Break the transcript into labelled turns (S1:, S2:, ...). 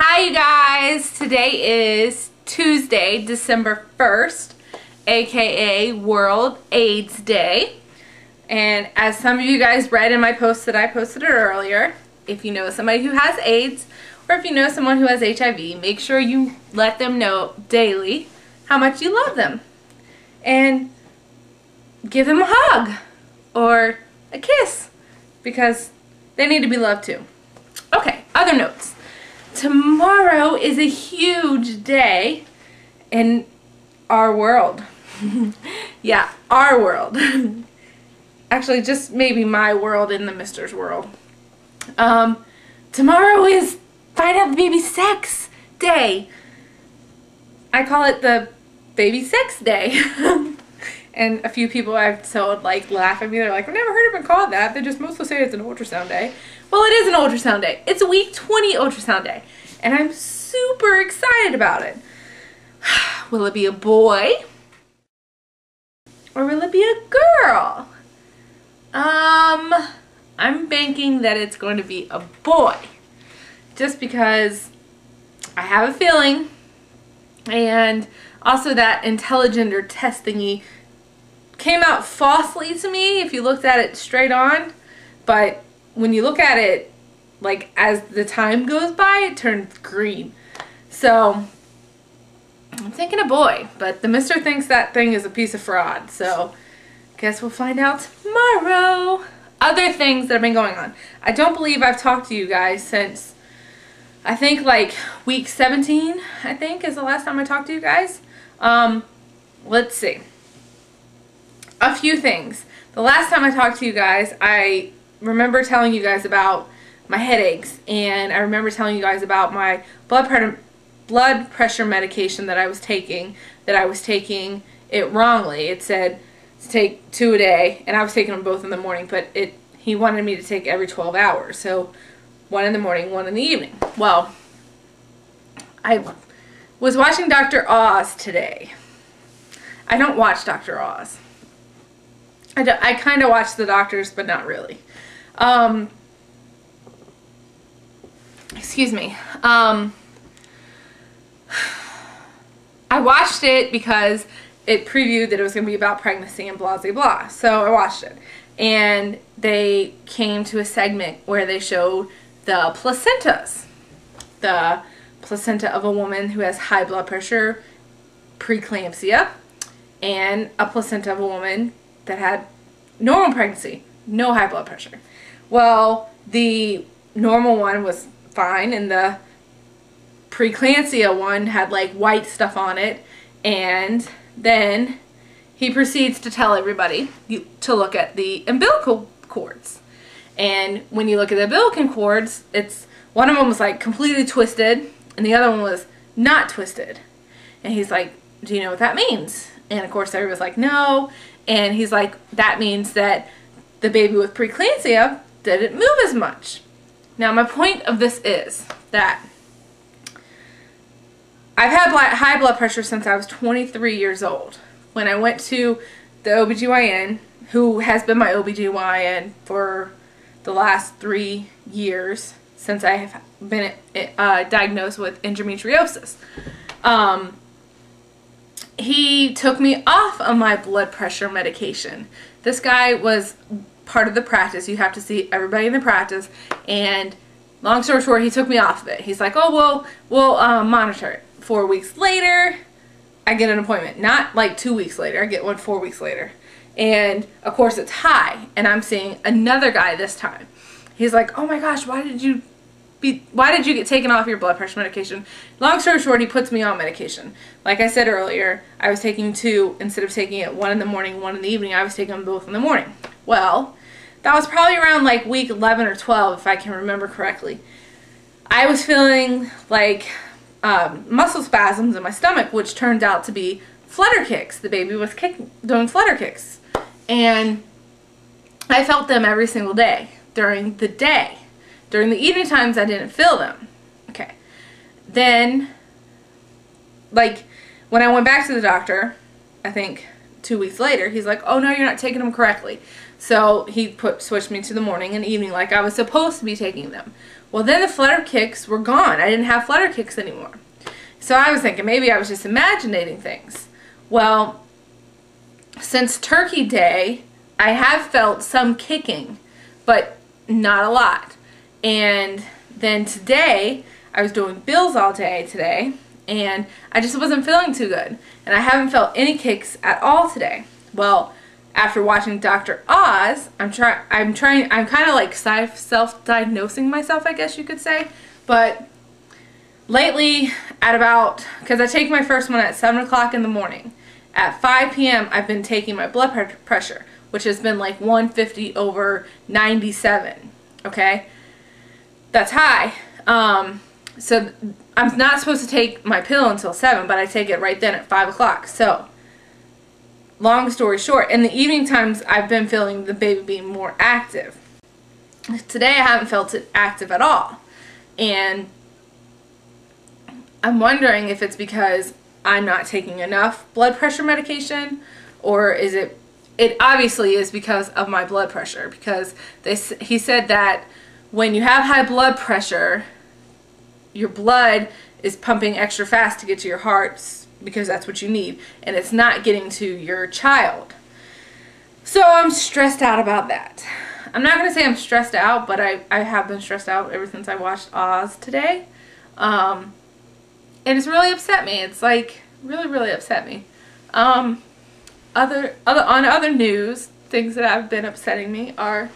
S1: Hi you guys! Today is Tuesday, December 1st, aka World AIDS Day. And as some of you guys read in my post that I posted earlier, if you know somebody who has AIDS or if you know someone who has HIV, make sure you let them know daily how much you love them. And give them a hug or a kiss because they need to be loved too. Okay, other notes. Tomorrow is a huge day in our world. Yeah, our world. Actually, just maybe my world in the Mister's world. Tomorrow is Find Out the Baby Sex Day. I call it the Baby Sex Day. And a few people I've told like laugh at me. They're like, I've never heard of it called that. They just mostly say it's an ultrasound day. Well, it is an ultrasound day. It's a week 20 ultrasound day. And I'm super excited about it. Will it be a boy? Or will it be a girl? I'm banking that it's going to be a boy. Just because I have a feeling. And also that IntelliGender test thingy came out falsely to me if you looked at it straight on, but when you look at it like as the time goes by, it turns green. So I'm thinking a boy, but the Mister thinks that thing is a piece of fraud, so guess we'll find out tomorrow. Other things that have been going on. I don't believe I've talked to you guys since I think like week 17, I think is the last time I talked to you guys. Let's see. A few things. The last time I talked to you guys, I remember telling you guys about my headaches, and I remember telling you guys about my blood pressure medication that I was taking it wrongly. It said to take 2 a day, and I was taking them both in the morning, but he wanted me to take every 12 hours. So 1 in the morning, 1 in the evening. Well, I was watching Dr. Oz today. I don't watch Dr. Oz. I kind of watch the doctors, but not really. Excuse me. I watched it because it previewed that it was going to be about pregnancy and blah, blah, blah. So I watched it. And they came to a segment where they showed the placentas. The placenta of a woman who has high blood pressure, preeclampsia, and a placenta of a woman that had normal pregnancy, no high blood pressure. Well, the normal one was fine, and the preeclampsia one had like white stuff on it, and then he proceeds to tell everybody to look at the umbilical cords. And when you look at the umbilical cords, one of them was like completely twisted, and the other one was not twisted. And he's like, do you know what that means? And of course everybody's like, no. And he's like, that means that the baby with preeclampsia didn't move as much. Now my point of this is that I've had high blood pressure since I was 23 years old. When I went to the OBGYN, who has been my OBGYN for the last 3 years since I have been diagnosed with endometriosis. He took me off of my blood pressure medication. This guy was part of the practice. You have to see everybody in the practice, and long story short, he took me off of it. He's like, oh, we'll monitor it. 4 weeks later, I get an appointment. Not like 2 weeks later. I get one 4 weeks later. And of course it's high, and I'm seeing another guy this time. He's like, oh my gosh, why did you get taken off your blood pressure medication? Long story short, he puts me on medication. Like I said earlier, I was taking 2, instead of taking it 1 in the morning, 1 in the evening, I was taking them both in the morning. Well, that was probably around like week 11 or 12, if I can remember correctly. I was feeling like muscle spasms in my stomach, which turned out to be flutter kicks. The baby was doing flutter kicks. And I felt them every single day during the day. During the evening times, I didn't feel them. Okay. Then, like, when I went back to the doctor, I think 2 weeks later, he's like, oh no, you're not taking them correctly. So he switched me to the morning and evening like I was supposed to be taking them. Well, then the flutter kicks were gone. I didn't have flutter kicks anymore. So I was thinking maybe I was just imagining things. Well, since Turkey Day, I have felt some kicking, but not a lot. And then today, I was doing bills all day today, and I just wasn't feeling too good. And I haven't felt any kicks at all today. Well, after watching Dr. Oz, I'm kind of like self-diagnosing myself, I guess you could say. But lately, because I take my first one at 7 o'clock in the morning. At 5 p.m., I've been taking my blood pressure, which has been like 150/97, okay? That's high. So I'm not supposed to take my pill until 7, but I take it right then at 5 o'clock. So, long story short, in the evening times, I've been feeling the baby being more active. Today, I haven't felt it active at all. And I'm wondering if it's because I'm not taking enough blood pressure medication, or is it obviously is because of my blood pressure, because he said that when you have high blood pressure, your blood is pumping extra fast to get to your heart because that's what you need, and it's not getting to your child. So I'm stressed out about that. I'm not going to say I'm stressed out, but I have been stressed out ever since I watched Oz today. And it's really upset me. It's like really upset me. On other news, things that have been upsetting me are